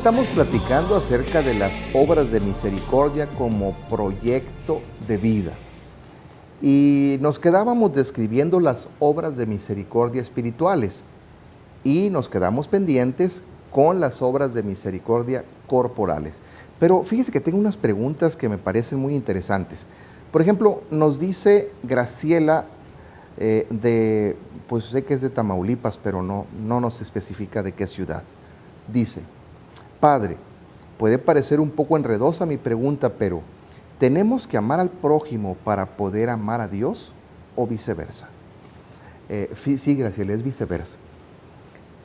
estamos platicando acerca de las obras de misericordia como proyecto de vida. Y nos quedábamos describiendo las obras de misericordia espirituales y nos quedamos pendientes con las obras de misericordia corporales. Pero fíjese que tengo unas preguntas que me parecen muy interesantes. Por ejemplo, nos dice Graciela pues sé que es de Tamaulipas, pero no nos especifica de qué ciudad. Dice: Padre, puede parecer un poco enredosa mi pregunta, pero ¿tenemos que amar al prójimo para poder amar a Dios o viceversa? Sí, Graciela, es viceversa.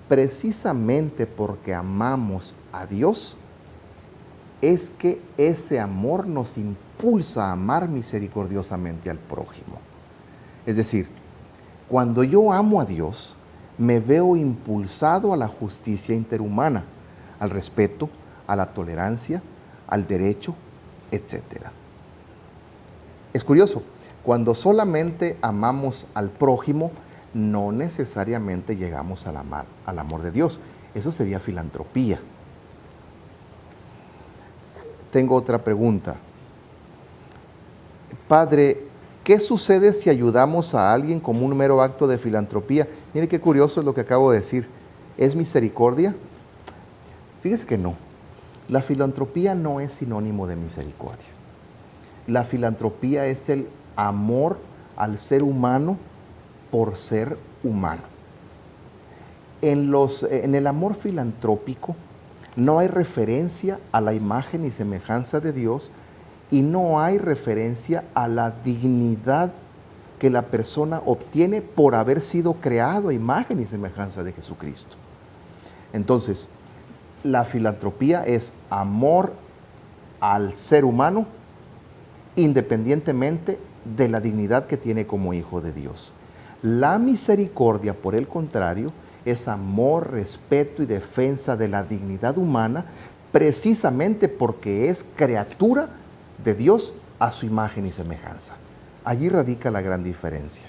Precisamente porque amamos a Dios, es que ese amor nos impulsa a amar misericordiosamente al prójimo. Es decir, cuando yo amo a Dios, me veo impulsado a la justicia interhumana, al respeto, a la tolerancia, al derecho, etc. Es curioso, cuando solamente amamos al prójimo, no necesariamente llegamos al amor de Dios. Eso sería filantropía. Tengo otra pregunta. Padre, ¿qué sucede si ayudamos a alguien como un mero acto de filantropía? Mire qué curioso es lo que acabo de decir. ¿Es misericordia? Fíjese que no. La filantropía no es sinónimo de misericordia. La filantropía es el amor al ser humano por ser humano. En el amor filantrópico no hay referencia a la imagen y semejanza de Dios y no hay referencia a la dignidad que la persona obtiene por haber sido creado a imagen y semejanza de Jesucristo. Entonces, la filantropía es amor al ser humano independientemente de la dignidad que tiene como hijo de Dios. La misericordia, por el contrario, es amor, respeto y defensa de la dignidad humana, precisamente porque es criatura de Dios a su imagen y semejanza. Allí radica la gran diferencia.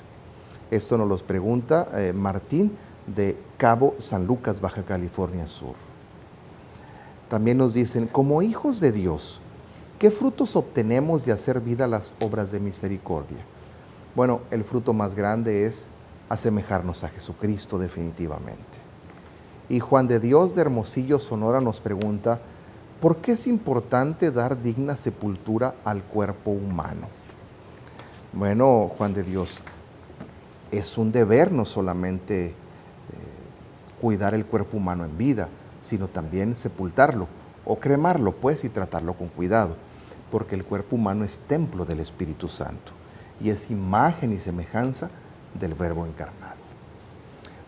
Esto nos lo pregunta Martín de Cabo San Lucas, Baja California Sur. También nos dicen: como hijos de Dios, ¿qué frutos obtenemos de hacer vida a las obras de misericordia? Bueno, el fruto más grande es asemejarnos a Jesucristo definitivamente. Y Juan de Dios de Hermosillo, Sonora, nos pregunta: ¿por qué es importante dar digna sepultura al cuerpo humano? Bueno, Juan de Dios, es un deber no solamente cuidar el cuerpo humano en vida, sino también sepultarlo o cremarlo, pues, y tratarlo con cuidado, porque el cuerpo humano es templo del Espíritu Santo y es imagen y semejanza del Verbo encarnado.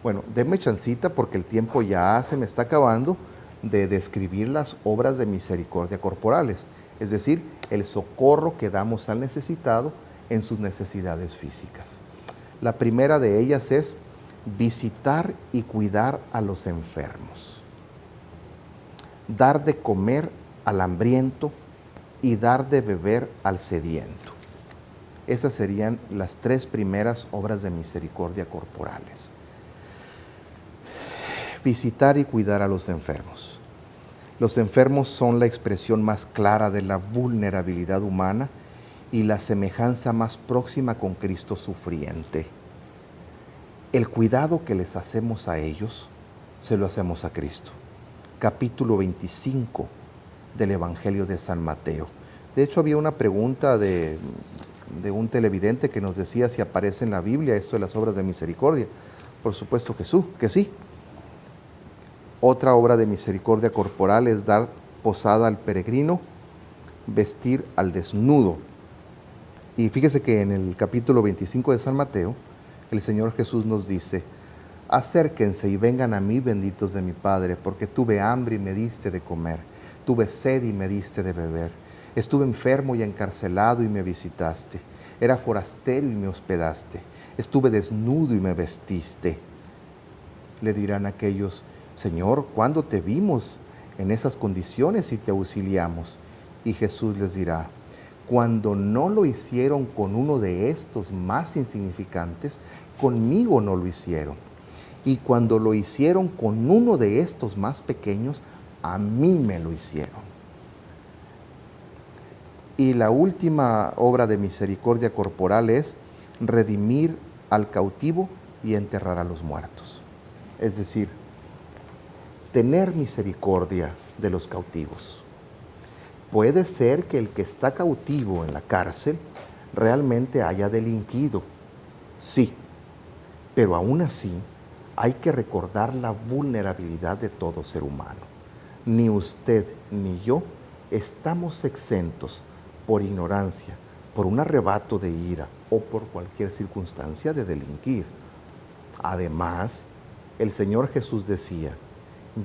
Bueno, denme chancita porque el tiempo ya se me está acabando de describir las obras de misericordia corporales, es decir, el socorro que damos al necesitado en sus necesidades físicas. La primera de ellas es visitar y cuidar a los enfermos, dar de comer al hambriento y dar de beber al sediento. Esas serían las tres primeras obras de misericordia corporales. Visitar y cuidar a los enfermos. Los enfermos son la expresión más clara de la vulnerabilidad humana y la semejanza más próxima con Cristo sufriente. El cuidado que les hacemos a ellos, se lo hacemos a Cristo. Capítulo 25 del Evangelio de San Mateo. De hecho, había una pregunta de un televidente que nos decía si aparece en la Biblia esto de las obras de misericordia. Por supuesto que sí. Otra obra de misericordia corporal es dar posada al peregrino, vestir al desnudo. Y fíjese que en el capítulo 25 de San Mateo, el Señor Jesús nos dice: acérquense y vengan a mí, benditos de mi Padre, porque tuve hambre y me diste de comer, tuve sed y me diste de beber, estuve enfermo y encarcelado y me visitaste, era forastero y me hospedaste, estuve desnudo y me vestiste. Le dirán aquellos: Señor, ¿cuándo te vimos en esas condiciones y te auxiliamos? Y Jesús les dirá: cuando no lo hicieron con uno de estos más insignificantes, conmigo no lo hicieron. Y cuando lo hicieron con uno de estos más pequeños, a mí me lo hicieron. Y la última obra de misericordia corporal es redimir al cautivo y enterrar a los muertos. Es decir, tener misericordia de los cautivos. Puede ser que el que está cautivo en la cárcel realmente haya delinquido, sí, pero aún así hay que recordar la vulnerabilidad de todo ser humano. Ni usted ni yo estamos exentos por ignorancia, por un arrebato de ira o por cualquier circunstancia de delinquir. Además, el Señor Jesús decía,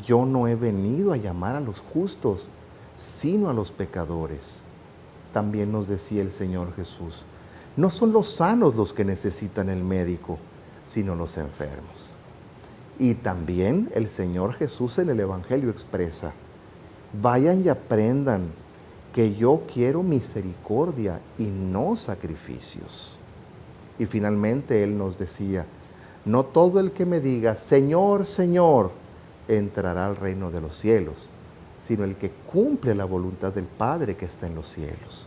yo no he venido a llamar a los justos, sino a los pecadores. También nos decía el Señor Jesús, no son los sanos los que necesitan el médico, sino los enfermos. Y también el Señor Jesús en el Evangelio expresa, vayan y aprendan que yo quiero misericordia y no sacrificios. Y finalmente Él nos decía, no todo el que me diga, Señor, Señor, entrará al reino de los cielos, sino el que cumple la voluntad del Padre que está en los cielos.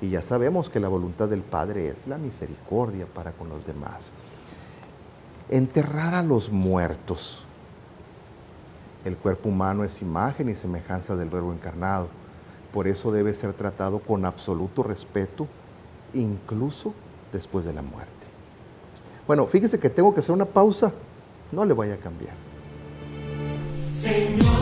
Y ya sabemos que la voluntad del Padre es la misericordia para con los demás. Enterrar a los muertos. El cuerpo humano es imagen y semejanza del Verbo encarnado. Por eso debe ser tratado con absoluto respeto, incluso después de la muerte. Bueno, fíjese que tengo que hacer una pausa. No le vaya a cambiar. Señor.